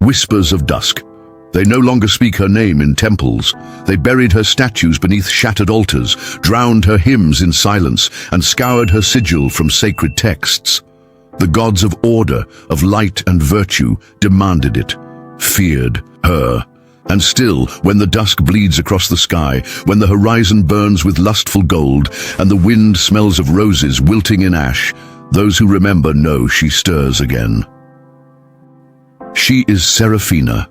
whispers of Dusk. They no longer speak her name in temples. They buried her statues beneath shattered altars, drowned her hymns in silence, and scoured her sigil from sacred texts. The gods of order, of light and virtue, demanded it, feared her. And still, when the dusk bleeds across the sky, when the horizon burns with lustful gold, and the wind smells of roses wilting in ash, those who remember know she stirs again. She is Seraphina,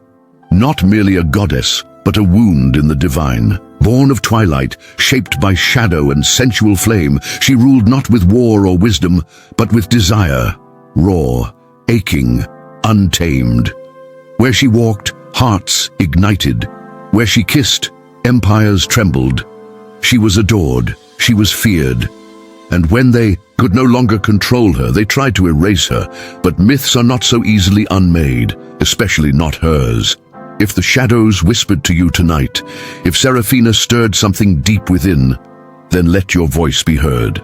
not merely a goddess, but a wound in the divine. Born of twilight, shaped by shadow and sensual flame, she ruled not with war or wisdom, but with desire, raw, aching, untamed. Where she walked, hearts ignited. Where she kissed, empires trembled. She was adored, she was feared. And when they could no longer control her, they tried to erase her. But myths are not so easily unmade, especially not hers. If the shadows whispered to you tonight, if Seraphina stirred something deep within, then let your voice be heard.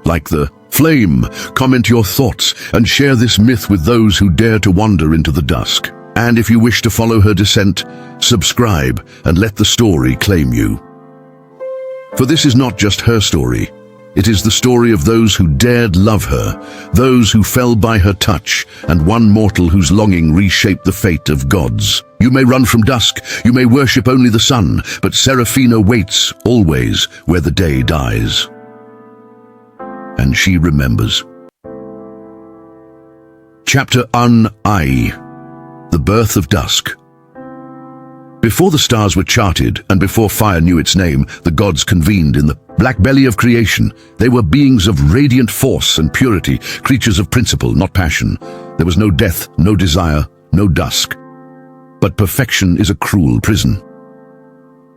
Like the flame, comment your thoughts and share this myth with those who dare to wander into the dusk. And if you wish to follow her descent, subscribe and let the story claim you. For this is not just her story. It is the story of those who dared love her, those who fell by her touch, and one mortal whose longing reshaped the fate of gods. You may run from dusk, you may worship only the sun, but Seraphina waits always where the day dies. And she remembers. Chapter I. The Birth of Dusk. Before the stars were charted, and before fire knew its name, the gods convened in the black belly of creation. They were beings of radiant force and purity, creatures of principle, not passion. There was no death, no desire, no dusk. But perfection is a cruel prison.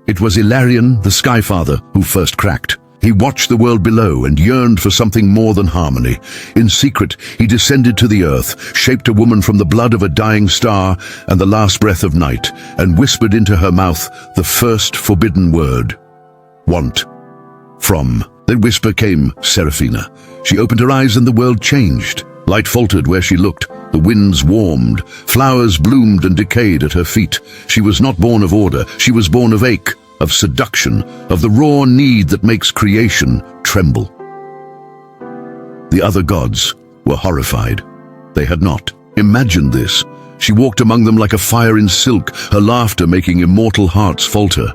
It was Ilarion, the Skyfather, who first cracked. He watched the world below and yearned for something more than harmony. In secret, he descended to the earth, shaped a woman from the blood of a dying star and the last breath of night, and whispered into her mouth the first forbidden word: want. From that whisper came Seraphina. She opened her eyes and the world changed. Light faltered where she looked. The winds warmed. Flowers bloomed and decayed at her feet. She was not born of order. She was born of ache, of seduction, of the raw need that makes creation tremble. The other gods were horrified. They had not imagined this. She walked among them like a fire in silk, her laughter making immortal hearts falter.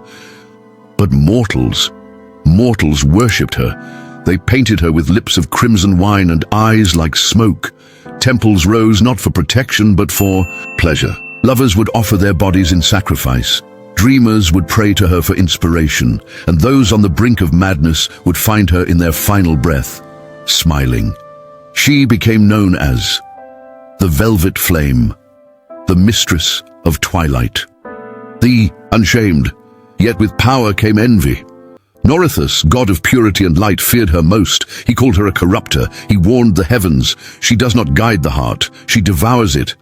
But mortals worshipped her. They painted her with lips of crimson wine and eyes like smoke. Temples rose not for protection but for pleasure. Lovers would offer their bodies in sacrifice. Dreamers would pray to her for inspiration, and those on the brink of madness would find her in their final breath, smiling. She became known as the Velvet Flame, the Mistress of Twilight. The unshamed, yet with power came envy. Norithus, god of purity and light, feared her most. He called her a corrupter. He warned the heavens. She does not guide the heart, she devours it.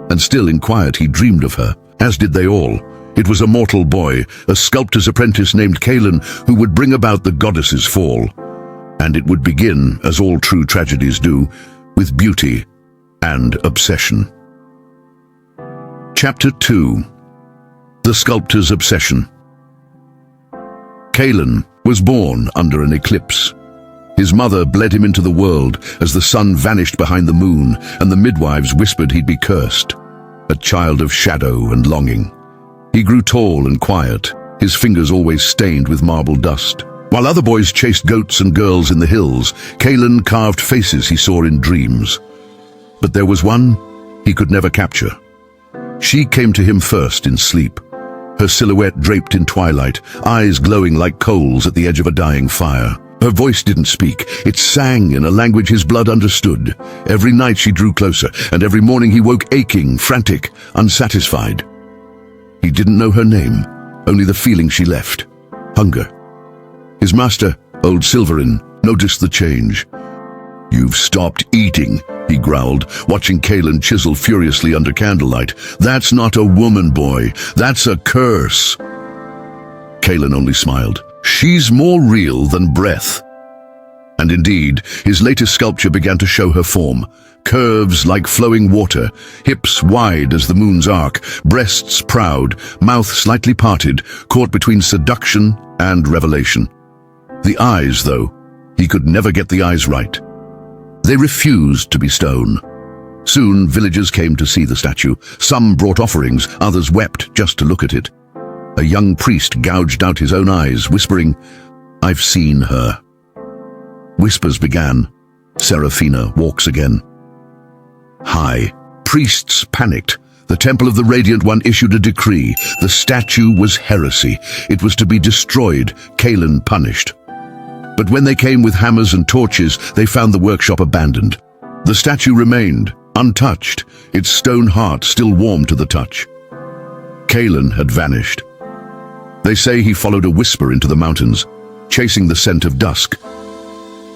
And still in quiet he dreamed of her, as did they all. It was a mortal boy, a sculptor's apprentice named Kalin, who would bring about the goddess's fall. And it would begin, as all true tragedies do, with beauty and obsession. Chapter 2. The Sculptor's Obsession. Kalin was born under an eclipse. His mother bled him into the world as the sun vanished behind the moon, and the midwives whispered he'd be cursed, a child of shadow and longing. He grew tall and quiet, his fingers always stained with marble dust. While other boys chased goats and girls in the hills, Kalin carved faces he saw in dreams. But there was one he could never capture. She came to him first in sleep, her silhouette draped in twilight, eyes glowing like coals at the edge of a dying fire. Her voice didn't speak, it sang in a language his blood understood. Every night she drew closer, and every morning he woke aching, frantic, unsatisfied. He didn't know her name, only the feeling she left: hunger. His master, old Silverin, noticed the change. "You've stopped eating," he growled, watching Kalin chisel furiously under candlelight. "That's not a woman, boy. That's a curse." Kalin only smiled. "She's more real than breath." And indeed, his latest sculpture began to show her form. Curves like flowing water, hips wide as the moon's arc, breasts proud, mouth slightly parted, caught between seduction and revelation. The eyes, though, he could never get the eyes right. They refused to be stone. Soon villagers came to see the statue. Some brought offerings, others wept just to look at it. A young priest gouged out his own eyes, whispering, "I've seen her." Whispers began. Seraphina walks again. High. Priests panicked. The Temple of the Radiant One issued a decree. The statue was heresy. It was to be destroyed, Kaelin punished. But when they came with hammers and torches, they found the workshop abandoned. The statue remained, untouched, its stone heart still warm to the touch. Kaelin had vanished. They say he followed a whisper into the mountains, chasing the scent of dusk.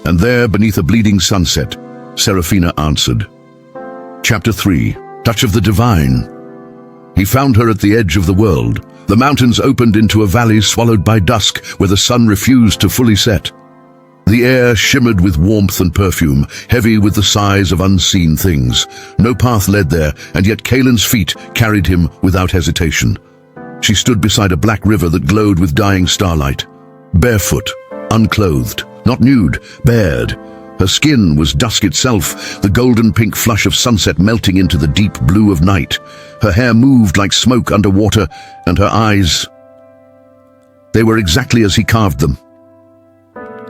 And there, beneath a bleeding sunset, Seraphina answered. Chapter 3. Touch of the Divine. He found her at the edge of the world. The mountains opened into a valley swallowed by dusk, where the sun refused to fully set. The air shimmered with warmth and perfume, heavy with the sighs of unseen things. No path led there, and yet Kaelin's feet carried him without hesitation. She stood beside a black river that glowed with dying starlight. Barefoot, unclothed, not nude, bared. Her skin was dusk itself, the golden-pink flush of sunset melting into the deep blue of night. Her hair moved like smoke underwater, and her eyes... they were exactly as he carved them.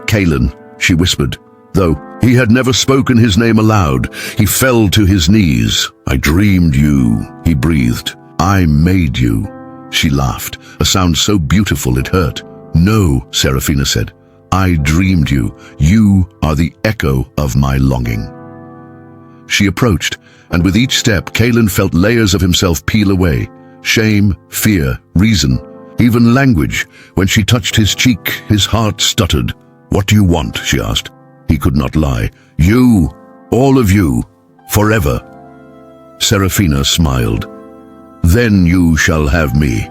Kaelin, she whispered, though he had never spoken his name aloud. He fell to his knees. "I dreamed you," he breathed. "I made you." She laughed, a sound so beautiful it hurt. "No," Seraphina said. "I dreamed you. You are the echo of my longing." She approached, and with each step, Kaelin felt layers of himself peel away. Shame, fear, reason, even language. When she touched his cheek, his heart stuttered. "What do you want?" she asked. He could not lie. "You, all of you, forever." Seraphina smiled. "Then you shall have me."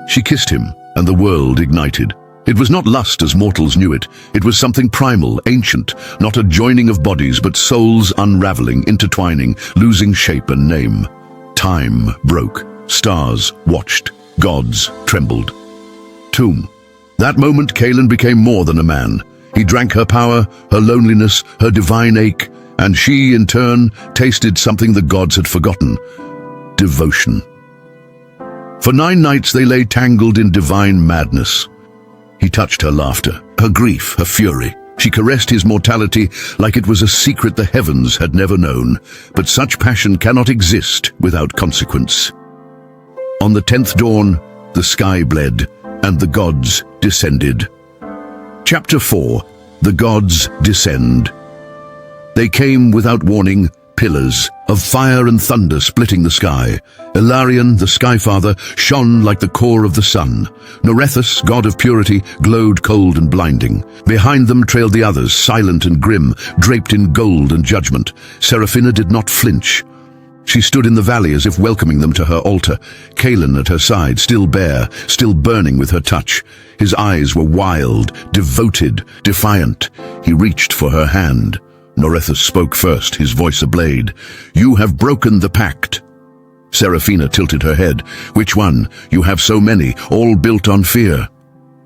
She kissed him, and the world ignited. It was not lust as mortals knew it. It was something primal, ancient, not a joining of bodies, but souls unraveling, intertwining, losing shape and name. Time broke. Stars watched. Gods trembled. Tomb. That moment, Kaelin became more than a man. He drank her power, her loneliness, her divine ache, and she, in turn, tasted something the gods had forgotten. Devotion. For 9 nights they lay tangled in divine madness. He touched her laughter, her grief, her fury. She caressed his mortality like it was a secret the heavens had never known. But such passion cannot exist without consequence. On the 10th dawn, the sky bled, and the gods descended. Chapter 4. The Gods Descend. They came without warning, pillars of fire and thunder splitting the sky. Ilarion, the Skyfather, shone like the core of the sun. Norethus, god of purity, glowed cold and blinding. Behind them trailed the others, silent and grim, draped in gold and judgment. Seraphina did not flinch. She stood in the valley as if welcoming them to her altar, Kaelin at her side, still bare, still burning with her touch. His eyes were wild, devoted, defiant. He reached for her hand. Norethus spoke first, his voice a blade. "You have broken the pact." Seraphina tilted her head. "Which one? You have so many, all built on fear."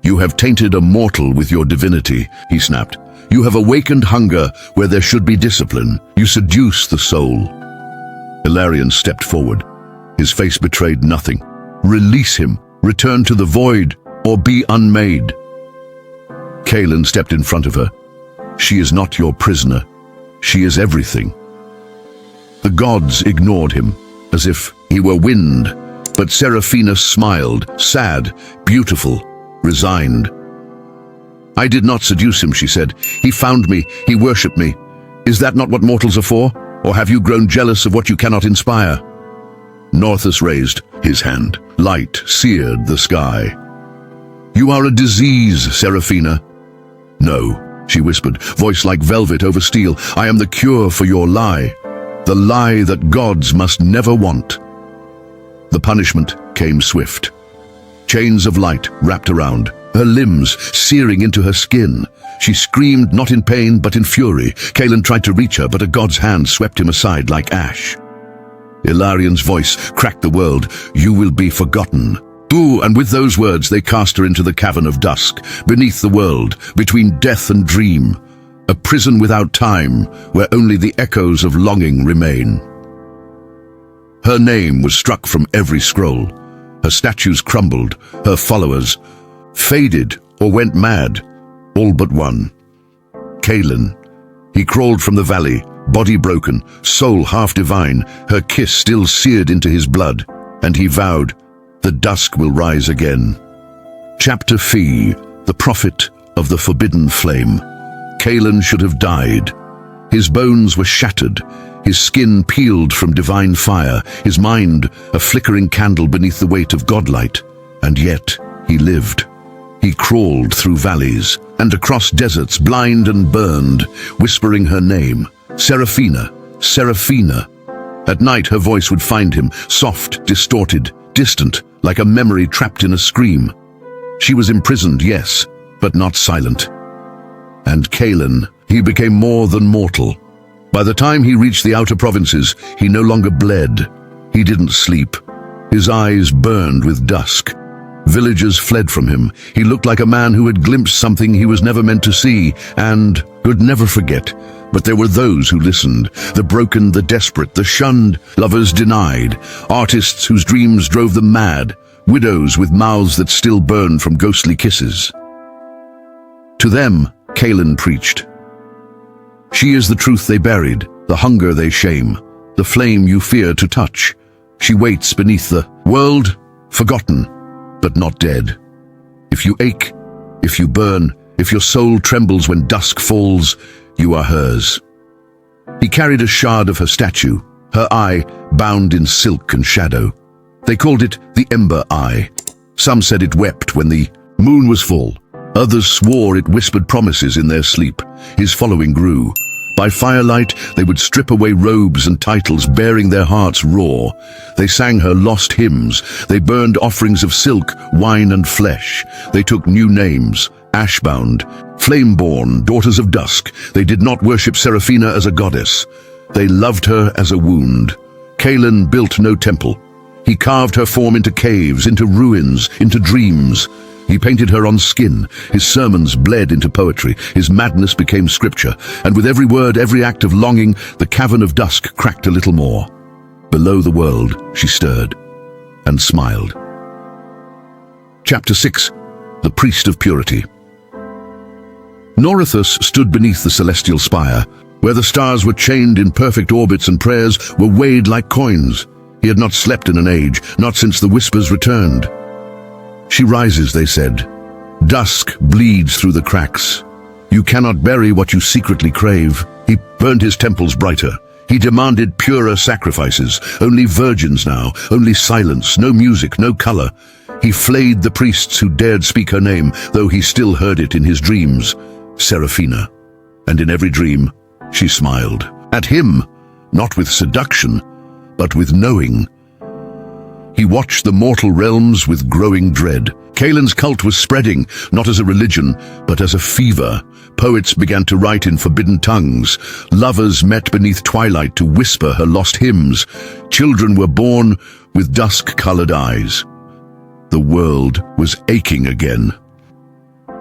"You have tainted a mortal with your divinity," he snapped. "You have awakened hunger where there should be discipline. You seduce the soul." Ilarion stepped forward. His face betrayed nothing. "Release him. Return to the void, or be unmade." Kaelin stepped in front of her. "She is not your prisoner. She is everything." The gods ignored him, as if he were wind. But Seraphina smiled, sad, beautiful, resigned. "I did not seduce him," she said. "He found me. He worshipped me. Is that not what mortals are for? Or have you grown jealous of what you cannot inspire?" Norethus raised his hand. Light seared the sky. "You are a disease, Seraphina." "No," she whispered, voice like velvet over steel. "I am the cure for your lie. The lie that gods must never want." The punishment came swift. Chains of light wrapped around. her limbs searing into her skin. She screamed not in pain but in fury. Kaelin tried to reach her, but a god's hand swept him aside like ash. Ilarion's voice cracked the world. "You will be forgotten." Ooh, and with those words they cast her into the cavern of Dusk, beneath the world, between death and dream, a prison without time, where only the echoes of longing remain. Her name was struck from every scroll. Her statues crumbled, her followers faded or went mad, all but one. Kaelin. He crawled from the valley, body broken, soul half divine, her kiss still seared into his blood, and he vowed, "The Dusk will rise again." Chapter Phi, the prophet of the forbidden flame. Kaelin should have died. His bones were shattered, his skin peeled from divine fire, his mind a flickering candle beneath the weight of godlight. And yet he lived. He crawled through valleys and across deserts, blind and burned, whispering her name, Seraphina, Seraphina. At night her voice would find him, soft, distorted, distant, like a memory trapped in a scream. She was imprisoned, yes, but not silent. And Kaelin, he became more than mortal. By the time he reached the outer provinces, he no longer bled. He didn't sleep. His eyes burned with dusk. Villagers fled from him. He looked like a man who had glimpsed something he was never meant to see and could never forget. But there were those who listened, the broken, the desperate, the shunned, lovers denied, artists whose dreams drove them mad, widows with mouths that still burned from ghostly kisses. To them, Kaelin preached. She is the truth they buried, the hunger they shame, the flame you fear to touch. She waits beneath the world, forgotten, but not dead. If you ache, if you burn, if your soul trembles when dusk falls, you are hers. He carried a shard of her statue, her eye bound in silk and shadow. They called it the Ember Eye. Some said it wept when the moon was full. Others swore it whispered promises in their sleep. His following grew. By firelight, they would strip away robes and titles, bearing their hearts raw. They sang her lost hymns. They burned offerings of silk, wine and flesh. They took new names, Ashbound, Flameborn, Daughters of Dusk. They did not worship Seraphina as a goddess. They loved her as a wound. Kaelin built no temple. He carved her form into caves, into ruins, into dreams. He painted her on skin. His sermons bled into poetry. His madness became scripture. And with every word, every act of longing, the cavern of Dusk cracked a little more. Below the world, she stirred and smiled. Chapter 6. The Priest of Purity. Norithus stood beneath the celestial spire, where the stars were chained in perfect orbits and prayers were weighed like coins. He had not slept in an age, not since the whispers returned. She rises, they said. Dusk bleeds through the cracks. You cannot bury what you secretly crave. He burned his temples brighter. He demanded purer sacrifices. Only virgins now, only silence, no music, no color. He flayed the priests who dared speak her name, though he still heard it in his dreams. Seraphina. And in every dream, she smiled. At him, not with seduction, but with knowing. He watched the mortal realms with growing dread. Kaelin's cult was spreading, not as a religion, but as a fever. Poets began to write in forbidden tongues. Lovers met beneath twilight to whisper her lost hymns. Children were born with dusk-colored eyes. The world was aching again.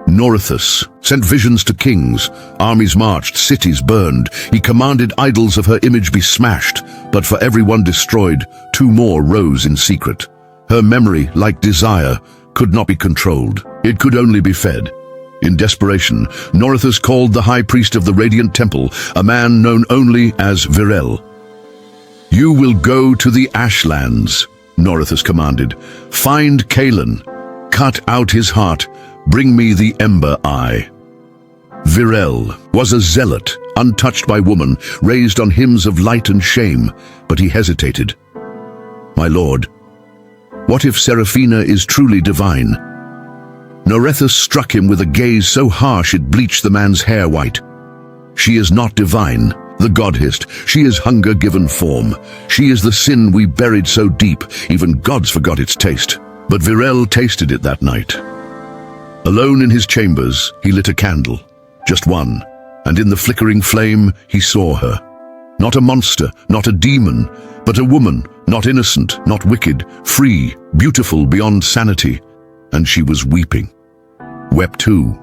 Norithus sent visions to kings. Armies marched, cities burned. He commanded idols of her image be smashed, but for every one destroyed, 2 more rose in secret. Her memory, like desire, could not be controlled. It could only be fed. In desperation, Norithus called the high priest of the Radiant Temple, a man known only as Virel. You will go to the Ashlands, Norithus commanded. Find Kaelin. Cut out his heart. Bring me the Ember Eye. Virel was a zealot, untouched by woman, raised on hymns of light and shame, but he hesitated. My lord, what if Seraphina is truly divine? Norithus struck him with a gaze so harsh it bleached the man's hair white. She is not divine, the goddess. She is hunger given form. She is the sin we buried so deep, even gods forgot its taste. But Virel tasted it that night. Alone in his chambers, he lit a candle, just one, and in the flickering flame he saw her. Not a monster, not a demon, but a woman, not innocent, not wicked, free, beautiful beyond sanity, and she was weeping. Wept who?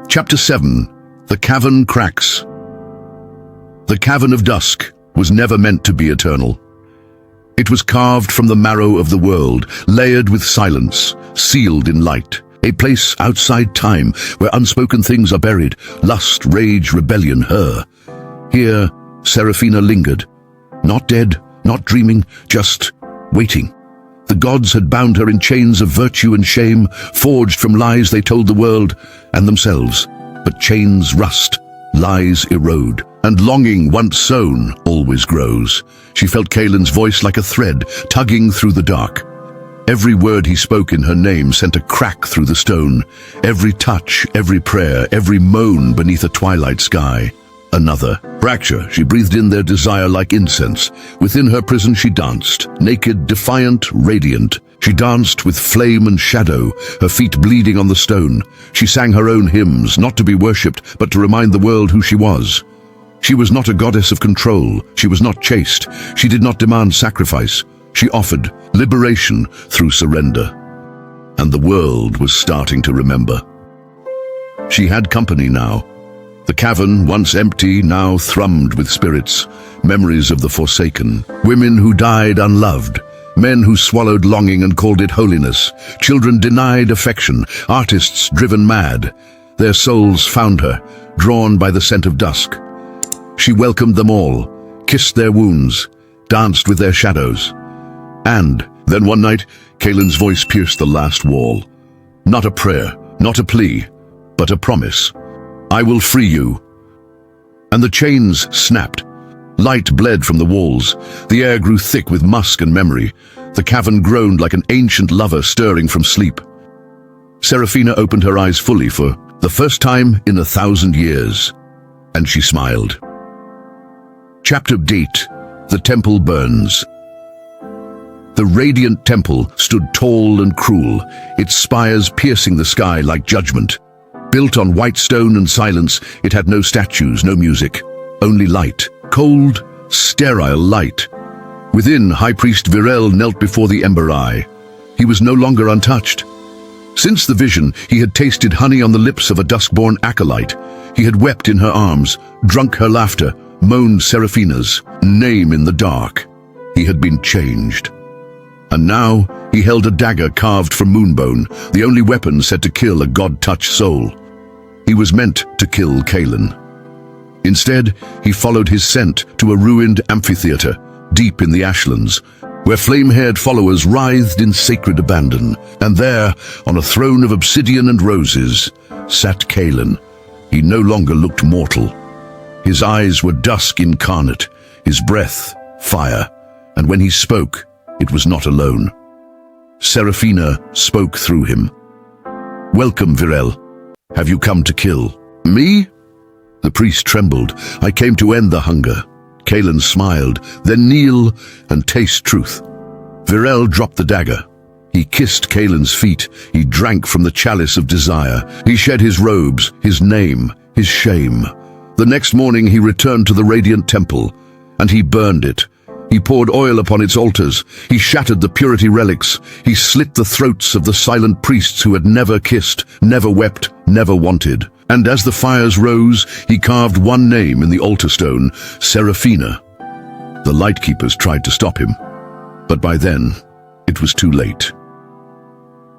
Chapter 7. The Cavern Cracks. The Cavern of Dusk was never meant to be eternal. It was carved from the marrow of the world, layered with silence, sealed in light. A place outside time, where unspoken things are buried, lust, rage, rebellion, her. Here, Seraphina lingered, not dead, not dreaming, just waiting. The gods had bound her in chains of virtue and shame, forged from lies they told the world and themselves. But chains rust, lies erode, and longing once sown always grows. She felt Kaelin's voice like a thread, tugging through the dark. Every word he spoke in her name sent a crack through the stone. Every touch, every prayer, every moan beneath a twilight sky. Another fracture. She breathed in their desire like incense. Within her prison she danced, naked, defiant, radiant. She danced with flame and shadow, her feet bleeding on the stone. She sang her own hymns, not to be worshipped, but to remind the world who she was. She was not a goddess of control. She was not chaste. She did not demand sacrifice. She offered liberation through surrender. And the world was starting to remember. She had company now. The cavern, once empty, now thrummed with spirits, memories of the forsaken, women who died unloved, men who swallowed longing and called it holiness, children denied affection, artists driven mad. Their souls found her, drawn by the scent of dusk. She welcomed them all, kissed their wounds, danced with their shadows. And then one night, Kaelin's voice pierced the last wall. Not a prayer, not a plea, but a promise. I will free you. And the chains snapped. Light bled from the walls. The air grew thick with musk and memory. The cavern groaned like an ancient lover stirring from sleep. Seraphina opened her eyes fully for the first time in 1,000 years, and she smiled. Chapter 8. The Temple Burns. The radiant temple stood tall and cruel, its spires piercing the sky like judgment. Built on white stone and silence, it had no statues, no music, only light, cold, sterile light. Within, High Priest Virel knelt before the ember eye. He was no longer untouched. Since the vision, he had tasted honey on the lips of a dusk-born acolyte. He had wept in her arms, drunk her laughter, moaned Seraphina's name in the dark. He had been changed. And now, he held a dagger carved from moonbone, the only weapon said to kill a god-touched soul. He was meant to kill Kaelin. Instead, he followed his scent to a ruined amphitheater, deep in the ashlands, where flame-haired followers writhed in sacred abandon. And there, on a throne of obsidian and roses, sat Kaelin. He no longer looked mortal. His eyes were dusk incarnate, his breath fire, and when he spoke, it was not alone. Seraphina spoke through him. Welcome, Virel. Have you come to kill me? The priest trembled. I came to end the hunger. Kaelin smiled, then kneel and taste truth. Virel dropped the dagger. He kissed Kaelin's feet. He drank from the chalice of desire. He shed his robes, his name, his shame. The next morning he returned to the radiant temple, and he burned it. He poured oil upon its altars. He shattered the purity relics. He slit the throats of the silent priests who had never kissed, never wept, never wanted. And as the fires rose, he carved one name in the altar stone, Seraphina. The lightkeepers tried to stop him, but by then, it was too late.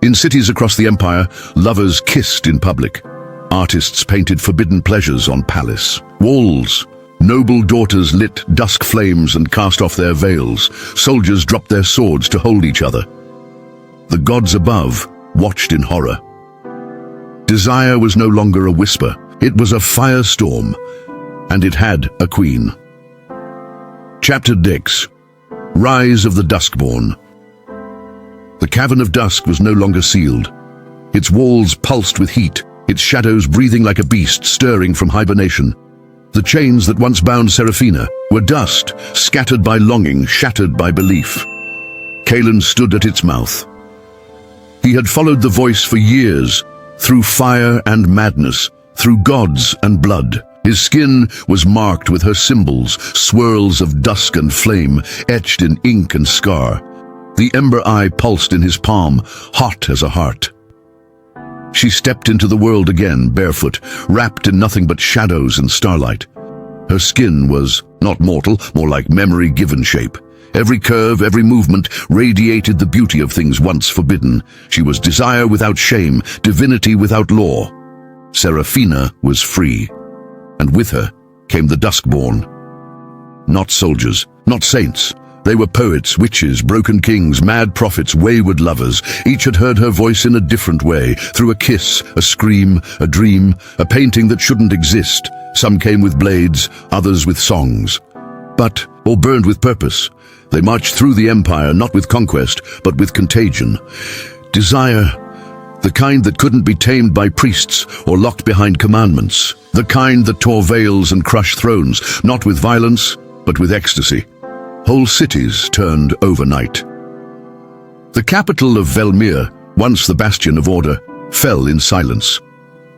In cities across the empire, lovers kissed in public. Artists painted forbidden pleasures on palace walls. Noble daughters lit dusk flames and cast off their veils. Soldiers dropped their swords to hold each other. The gods above watched in horror. Desire was no longer a whisper. It was a firestorm, and it had a queen. Chapter 6. Rise of the Duskborn. The Cavern of Dusk was no longer sealed. Its walls pulsed with heat, its shadows breathing like a beast stirring from hibernation. The chains that once bound Seraphina were dust, scattered by longing, shattered by belief. Kaelin stood at its mouth. He had followed the voice for years, through fire and madness, through gods and blood. His skin was marked with her symbols, swirls of dusk and flame, etched in ink and scar. The ember eye pulsed in his palm, hot as a heart. She stepped into the world again, barefoot, wrapped in nothing but shadows and starlight. Her skin was not mortal, more like memory given shape. Every curve, every movement radiated the beauty of things once forbidden. She was desire without shame, divinity without law. Seraphina was free, and with her came the Duskborn. Not soldiers, not saints. They were poets, witches, broken kings, mad prophets, wayward lovers. Each had heard her voice in a different way, through a kiss, a scream, a dream, a painting that shouldn't exist. Some came with blades, others with songs. But, all burned with purpose. They marched through the empire, not with conquest, but with contagion. Desire, the kind that couldn't be tamed by priests or locked behind commandments. The kind that tore veils and crushed thrones, not with violence, but with ecstasy. Whole cities turned overnight. The capital of Velmir, once the bastion of order, fell in silence.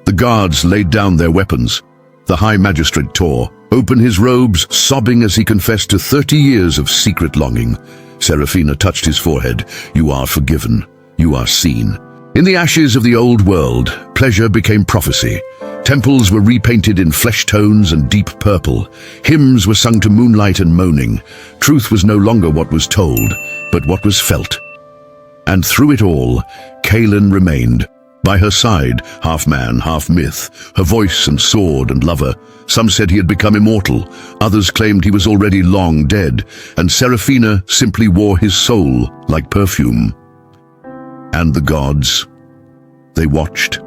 The guards laid down their weapons. The High Magistrate tore open his robes, sobbing as he confessed to 30 years of secret longing. Seraphina touched his forehead. You are forgiven. You are seen. In the ashes of the old world, pleasure became prophecy. Temples were repainted in flesh tones and deep purple. Hymns were sung to moonlight and moaning. Truth was no longer what was told, but what was felt. And through it all, Kaelin remained. By her side, half man, half myth, her voice and sword and lover. Some said he had become immortal, others claimed he was already long dead, and Seraphina simply wore his soul like perfume. And the gods, they watched.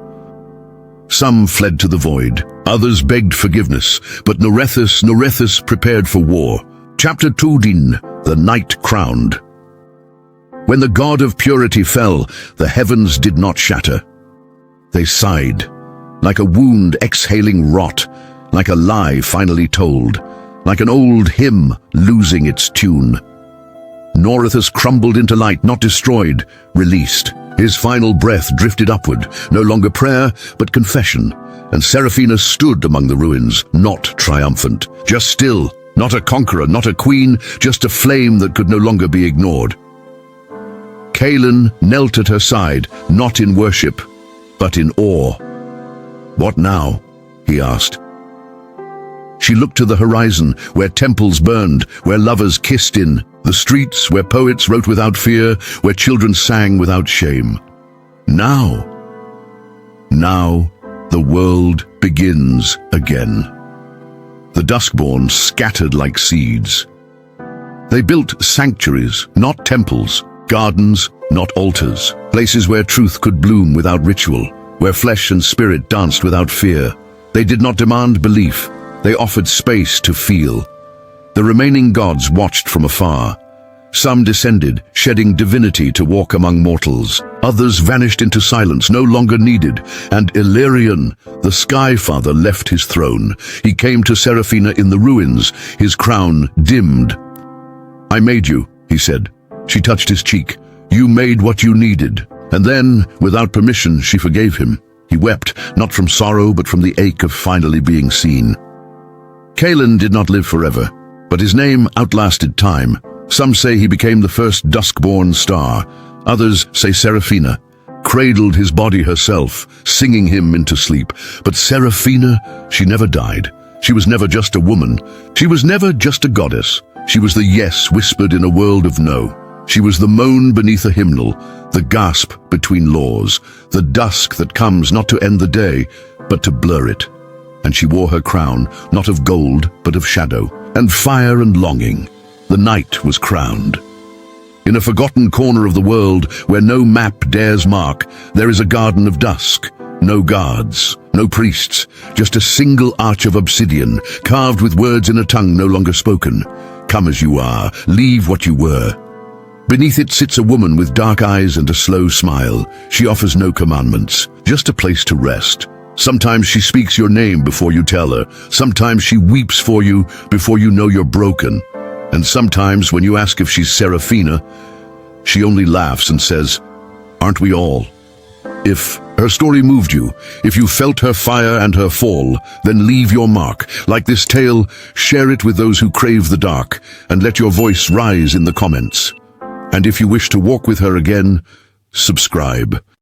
Some fled to the void, others begged forgiveness, but Norethus prepared for war. Chapter 2 Din, the Night Crowned. When the god of purity fell, the heavens did not shatter. They sighed, like a wound exhaling rot, like a lie finally told, like an old hymn losing its tune. Norethus crumbled into light, not destroyed, released. His final breath drifted upward, no longer prayer, but confession, and Seraphina stood among the ruins, not triumphant, just still, not a conqueror, not a queen, just a flame that could no longer be ignored. Kaelin knelt at her side, not in worship, but in awe. What now? He asked. She looked to the horizon, where temples burned, where lovers kissed in, the streets where poets wrote without fear, where children sang without shame. Now the world begins again. The Duskborn scattered like seeds. They built sanctuaries, not temples, gardens, not altars, places where truth could bloom without ritual, where flesh and spirit danced without fear. They did not demand belief, they offered space to feel. The remaining gods watched from afar. Some descended, shedding divinity to walk among mortals. Others vanished into silence, no longer needed. And Illyrian, the Sky Father, left his throne. He came to Seraphina in the ruins, his crown dimmed. I made you, he said. She touched his cheek. You made what you needed. And then, without permission, she forgave him. He wept, not from sorrow, but from the ache of finally being seen. Kaelin did not live forever, but his name outlasted time. Some say he became the first Duskborn star. Others say Seraphina cradled his body herself, singing him into sleep. But Seraphina, she never died. She was never just a woman. She was never just a goddess. She was the yes whispered in a world of no. She was the moan beneath a hymnal, the gasp between laws, the dusk that comes not to end the day, but to blur it. And she wore her crown, not of gold, but of shadow, and fire and longing. The night was crowned. In a forgotten corner of the world, where no map dares mark, there is a garden of dusk. No guards, no priests, just a single arch of obsidian, carved with words in a tongue no longer spoken. Come as you are, leave what you were. Beneath it sits a woman with dark eyes and a slow smile. She offers no commandments, just a place to rest. Sometimes she speaks your name before you tell her. Sometimes she weeps for you before you know you're broken. And sometimes when you ask if she's Seraphina, she only laughs and says, Aren't we all? If her story moved you, if you felt her fire and her fall, then leave your mark. Like this tale, share it with those who crave the dark, and let your voice rise in the comments. And if you wish to walk with her again, subscribe.